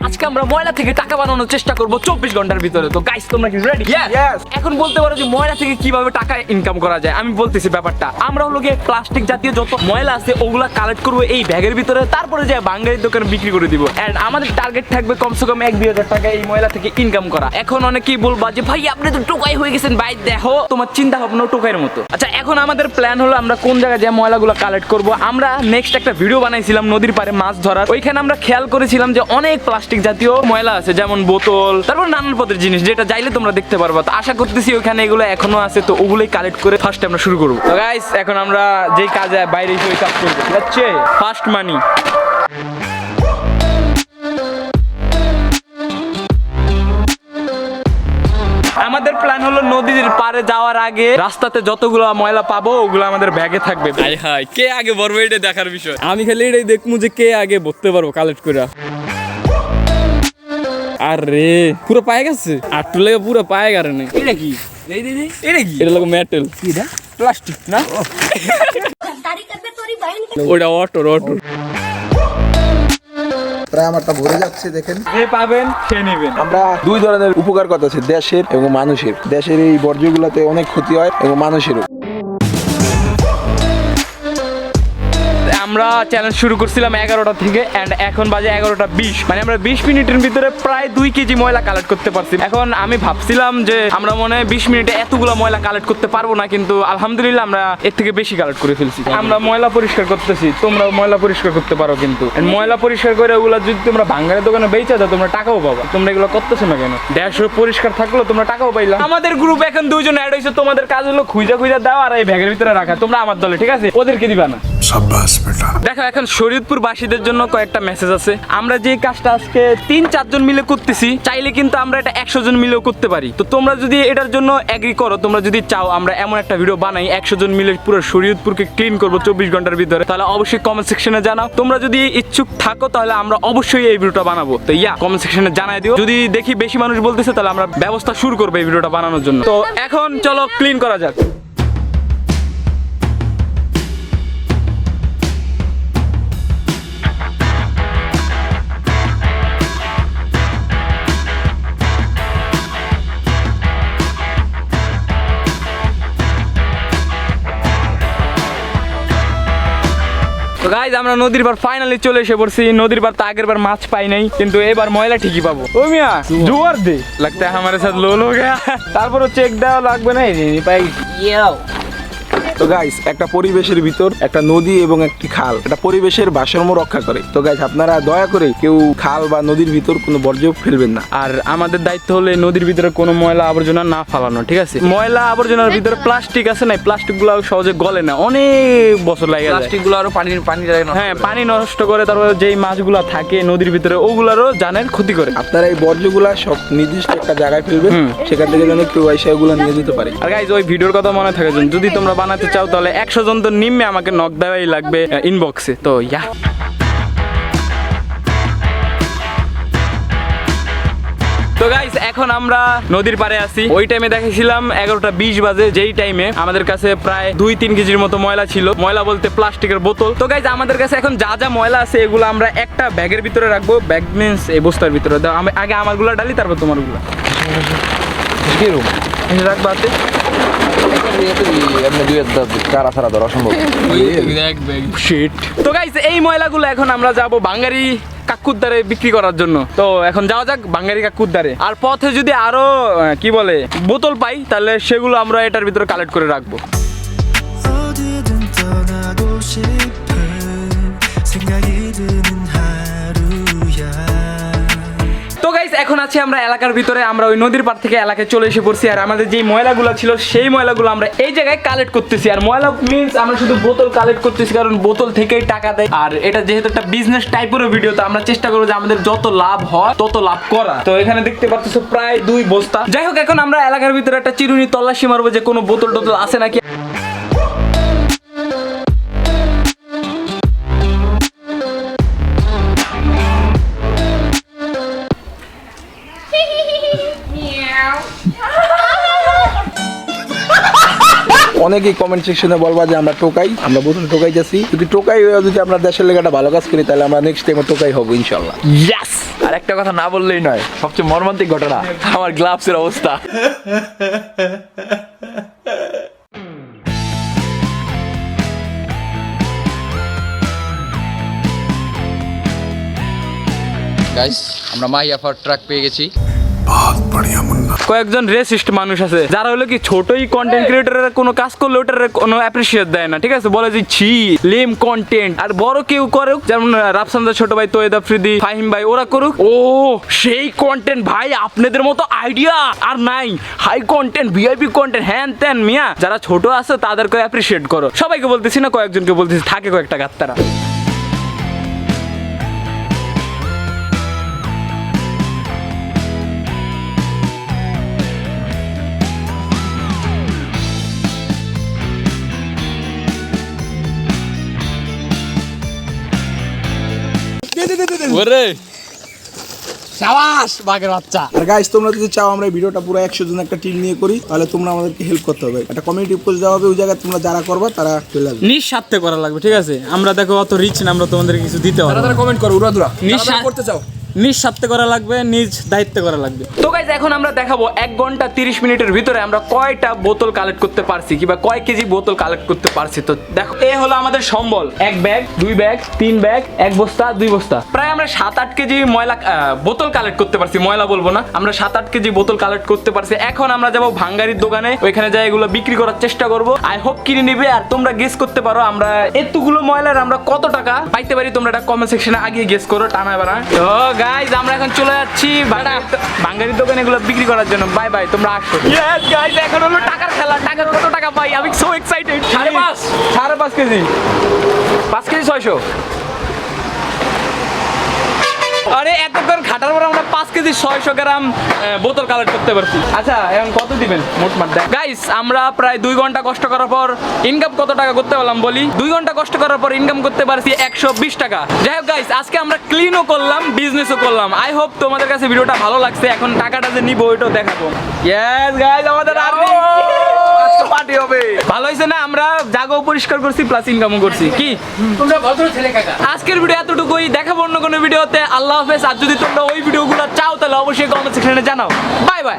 আজকে আমরা ময়লা থেকে টাকা বানানোর চেষ্টা করব 24 ঘন্টার ভিতরে। তো গাইস তোমরা কি রেডি? এখন বলতে পারো যে ময়লা থেকে কিভাবে টাকা ইনকাম করা যায়। আমি বলতেছি ব্যাপারটা, আমরা হলো গিয়ে প্লাস্টিক জাতীয় যত ময়লা আছে ওগুলা কালেক্ট করবো এই ব্যাগের ভিতরে, তারপরে যে বাঙালির দোকানে বিক্রি করে দিব। এন্ড আমাদের টার্গেট থাকবে কমসে কম 1-2 হাজার টাকা এই ময়লা থেকে ইনকাম করা। এখন অনেকেই বলবা যে ভাই আপনি তো টোকাই হয়ে গেছেন। ভাই দেখো তোমার চিন্তা ভাবনা টোকাইয়ের মতো। আচ্ছা এখন আমাদের প্ল্যান হলো আমরা কোন জায়গায় যে ময়লাগুলো কালেক্ট করব। আমরা নেক্সট একটা ভিডিও বানাইছিলাম নদীর পাড়ে মাছ ধরার, ওইখানে আমরা খেয়াল করেছিলাম যে অনেক প্লাস্টিক জাতীয় ময়লা আছে, যেমন বোতল, তারপর নানান পদের জিনিস, যেটা চাইলে তোমরা দেখতে পারবা। তো আশা করতেছি ওইখানে এগুলো এখনো আছে, তো ওগুলোই কালেক্ট করে ফার্স্ট আমরা শুরু করবো। তো গাইস এখন আমরা যেই কাজে বাইরে এসে ওই কাজ করবো, ঠিক আছে? ফার্স্ট মানি। আমাদের প্ল্যান হলো নদীর পারে যাওয়ার আগে রাস্তাতে যতগুলো ময়লা পাবো ওগুলো আমাদের ব্যাগে থাকবে। হাই হাই, কে আগে ভরবে এটা দেখার বিষয়। আমি খালি এটাই দেখবো যে কে আগে ভরতে পারবো কালেক্ট করে। আরে পুরো পায়ে গেছে, আর টুলে পুরো পায়ে গেছে না। এটা কি? এটা কি? এটা লোক মেটাল, কি এটা? প্লাস্টিক না? ওটা অটো। প্রায় আমারটা ভরে যাচ্ছে, দেখেন। যে পাবেন সে নেবেন। আমরা দুই ধরনের উপকার করতেছি, দেশের এবং মানুষের। দেশের এই বর্জ্যগুলোতে অনেক ক্ষতি হয় এবং মানুষেরও। আমরা চ্যালেঞ্জ শুরু করছিলাম 11টা থেকে, এন্ড এখন বাজে 11:20। মানে আমরা 20 মিনিটের ভিতরে প্রায় 2 কেজি ময়লা কালেক্ট করতে পারছি। এখন আমি ভাবছিলাম যে আমরা মনে হয় 20 মিনিটে এতগুলো ময়লা কালেক্ট করতে পারবো না, কিন্তু আলহামদুলিল্লাহ আমরা এর থেকে বেশি কালেক্ট করে ফেলছি। আমরা ময়লা পরিষ্কার করতেছি, তোমরা ময়লা পরিষ্কার করতে পারো কিন্তু। And ময়লা পরিষ্কার করে ওগুলো যদি তোমরা ভাঙ্গারের দোকানে বেচা দাও তোমরা টাকাও পাবা। তোমরা এগুলো করতেছো না কেন? দেশ পরিষ্কার থাকলো তোমরা টাকাও পাইলা। আমাদের গ্রুপ এখন 2 জন অ্যাড হয়েছে, তোমাদের কাজ হলো খুঁজা দাও আর এই ব্যাগের ভিতরে রাখা। তোমরা আমার দলে, ঠিক আছে? ওদেরকে দিবা না। দেখো এখন শরীয়তপুর বাসীদের জন্য কয়েকটা মেসেজ আছে। আমরা যে কাজটা আজকে 3-4 জন মিলে করতেছি, চাইলে কিন্তু আমরা এটা 100 জন মিলেও করতে পারি। তো তোমরা যদি এটার জন্য এগ্রি করো, তোমরা যদি চাও আমরা এমন একটা ভিডিও বানাই 100 জন মিলে পুরো শরীয়তপুরকে ক্লিন করবো 24 ঘন্টার ভিতরে, তাহলে অবশ্যই কমেন্ট সেকশনে জানাও। তোমরা যদি ইচ্ছুক থাকো তাহলে আমরা অবশ্যই এই ভিডিওটা বানাবো। তো কমেন্ট সেকশনে জানাই দিও। যদি দেখি বেশি মানুষ বলতেছে তাহলে আমরা ব্যবস্থা শুরু করবো এই ভিডিওটা বানানোর জন্য। তো এখন চলো ক্লিন করা যাক। তো গাইজ আমরা নদীর পার ফাইনালি চলে এসে পড়ছি। নদীর পার তো আগের বার মাছ পাই নাই, কিন্তু এবার ময়লা ঠিকই পাবো। ও মিয়া জোয়ার দে লাগতে हमारे साथ लो हो गया। তারপরও চেক দেওয়া লাগবে না, এই পাই। তো গাইস একটা পরিবেশের ভিতর একটা নদী এবং একটি খাল, এটা পরিবেশের ভারসাম্য রক্ষা করে। তো গাইস আপনারা দয়া করে কেউ খাল বা নদীর ভিতর কোনো বর্জ্য ফেলবেন না। আর আমাদের দায়িত্ব হলে নদীর ভিতরে কোনো ময়লা আবর্জনা না ফালানো, ঠিক আছে? ময়লা আবর্জনার ভিতরে প্লাস্টিক আছে না, প্লাস্টিক গুলো সহজে গলে না, অনেক বছর লাগে। প্লাস্টিক গুলো আরো পানি হ্যাঁ পানি নষ্ট করে, তারপরে যেই মাছগুলো থাকে নদীর ভিতরে ওগুলারও জানের ক্ষতি করে। আপনারা এই বর্জ্যগুলা সব নির্দিষ্ট একটা জায়গায় ফেলবেন, সেখান থেকে যেন কেউ এসে ওগুলো নিয়ে যেতে পারে। আর গাইজ ওই ভিডিওর কথা মনে থাকে, যদি তোমরা বানাতে চাও তাহলে 100 জন তো নিম্নে আমাকে নক দেওয়াই লাগবে ইনবক্সে। তো তো গাইস এখন আমরা নদীর পাড়ে আছি। ওই টাইমে দেখেছিলাম 11:20 বাজে, যেই টাইমে আমাদের কাছে প্রায় 2-3 কেজির মতো ময়লা ছিল। ময়লা বলতে প্লাস্টিকের বোতল। তো গাইস আমাদের কাছে এখন যা যা ময়লা আছে এগুলো আমরা একটা ব্যাগের ভিতরে রাখবো। ব্যাগ মিন্স এই বস্তার ভিতরে। আগে আমারগুলো ডালি, তারপর তোমারগুলো রাখবা হাতে। তো গাইস এই ময়লাগুলো এখন আমরা যাবো বাঙালি কাকুর দ্বারে বিক্রি করার জন্য। তো এখন যাওয়া যাক বাঙালি কাকুর দ্বারে। আর পথে যদি আরো কি বলে বোতল পাই তাহলে সেগুলো আমরা এটার ভিতরে কালেক্ট করে রাখবো। তো গাইস এখন আছি আমরা এলাকার ভিতরে। আমরা ওই নদীর পাড় থেকে এলাকায় চলে এসে পড়ছি। আর আমাদের যেই ময়লাগুলো ছিল সেই ময়লাগুলো আমরা এই জায়গায় কালেক্ট করতেছি। আর ময়লা মিন্স আমরা শুধু বোতল কালেক্ট করতেছি, কারণ বোতল থেকেই টাকা দেয়। আর এটা যেহেতু একটা বিজনেস টাইপের ভিডিও, তো আমরা চেষ্টা করবো যে আমাদের যত লাভ হয় তত লাভ করা। তো এখানে দেখতে পাচ্ছ প্রায় 2 বস্তা। যাই হোক এখন আমরা এলাকার ভিতরে একটা চিরুনি তল্লাশি মারবো যে কোনো বোতল টোতল আছে নাকি। অনেকেই কমেন্ট সেকশনে বলবা যে আমরা টোকাই, আমরা বোতল টোকাই যাচ্ছি। যদি টোকাই হয়ে যদি আমরা দেশের লেগে একটা ভালো কাজ করি তাহলে আমরা নেক্সট টাইমে টোকাই হবো ইনশাল্লাহ। ইয়েস। আর একটা কথা না বললেই নয়, সবচেয়ে মর্মান্তিক ঘটনা আমার গ্লাভসের অবস্থা। গাইস, আমরা মাহিয়া ফর ট্রাক পেয়ে গেছি। কয়েকজন রেসিস্ট মানুষ আছে যারা হলো কি ছোটই কন্টেন্ট ক্রিয়েটরের কোনো কাজ করলে ওটার কোনো অ্যাপ্রিসিয়েট দেয় না, ঠিক আছে, বলে যে ছি লেম কন্টেন্ট। আর বড় কেউ করুক, যেমন রাফসানদার ছোট ভাই তোয়েদ আফ্রিদি, ফাহিম ভাই, ওরা করুক, ও সেই কন্টেন্ট ভাই, আপনাদের মতো আইডিয়া আর নাই, হাই কন্টেন্ট, ভিআইপি কন্টেন্ট, হ্যান ত্যান। মিয়া যারা ছোট আছে তাদেরকে অ্যাপ্রিসিয়েট করো। সবাইকে বলতেছি না, কয়েকজনকে বলতেছি, থাকে কয়েকটা গাত্তারা। ওরে সাবাস বাঘের বাচ্চা। আর গাইস, তোমরা যদি চাও আমরা এই ভিডিওটা পুরো 100 জন একটা টিম নিয়ে করি, তাহলে তোমরা আমাদেরকে হেল্প করতে হবে। একটা কমিউনিটি পোস্ট দেওয়া হবে, ওই জায়গায় তোমরা যারা করবা তারা চলে আসবে। নিঃস্বার্থে করা লাগবে, ঠিক আছে? আমরা দেখো অত রিচ না, আমরা তোমাদের কিছু দিতে পারবো। তারা কমেন্ট করো উড়াদুরা করতে চাও, নিঃস্বার্থে করা লাগবে, নিজ দায়িত্বে করা লাগবে। তো গাইজ, এখন আমরা দেখাবো 1 ঘন্টা 30 মিনিটের ভিতরে আমরা কয়টা বোতল কালেক্ট করতে পারছি, কিংবা কয় কেজি বোতল কালেক্ট করতে পারছি। তো দেখো, এ হলো আমাদের সম্বল। 1 ব্যাগ, 2 ব্যাগ, 3 ব্যাগ, 1 বস্তা, 2 বস্তা, প্রায় আমরা 7-8 কেজি ময়লা বোতল কালেক্ট করতে পারছি। ময়লা বলবো না, আমরা 7-8 কেজি বোতল কালেক্ট করতে পারছি। এখন আমরা যাবো ভাঙ্গারির দোকানে, ওইখানে যাই এগুলো বিক্রি করার চেষ্টা করব। আই হোপ কিনে নিবে। আর তোমরা গেস করতে পারো আমরা এতগুলো ময়লার আমরা কত টাকা পাইতে পারি। তোমরা এটা কমেন্ট সেকশনে আগে গেস করো, টানা বানা। তো গাইজ, আমরা এখন চলে যাচ্ছি ভাঙ্গারির দোকানে এগুলো বিক্রি করার জন্য। বাই বাই, তোমরা আসো। ইয়েস গাইজ, এখন হলো টাকার খেলা। টাকা কত টাকা পাই, আমি সো এক্সাইটেড। 5.5 KG, 5 KG 600। আরে এতক্ষণ খাটার পর আমরা 5 কেজি 600 গ্রাম বোতল কালেক্ট করতে পারছি। আচ্ছা, এখন কত দিবেন মোটমাট? গাইস, আমরা প্রায় 2 ঘন্টা কষ্ট করার পর ইনকাম কত টাকা করতে পারলাম বলি? 2 ঘন্টা কষ্ট করার পর ইনকাম করতে পারছি 120 টাকা। যাই হোক গাইস, আজকে আমরা ক্লিনও করলাম, বিজনেসও করলাম। আই হোপ তোমাদের কাছে ভিডিওটা ভালো লাগছে। এখন টাকাটা যে নিবো ওইটাও দেখাবো। ইয়েস গাইস, আমাদের আর্নিং আজকে পার্টি হবে। ভালো হয়েছে না? আমরা জায়গাও পরিষ্কার করছি, প্লাস ইনকামও করছি। কি তোমরা ভদ্র ছেলে কাকা। আজকের ভিডিও এতটুকুই, দেখাবো অন্য কোনো ভিডিওতে। আল্লাহ হাফেজ। আর যদি তোমরা ওই ভিডিওগুলো চাও তাহলে অবশ্যই কমেন্ট সেকশনে জানাও। Bye bye.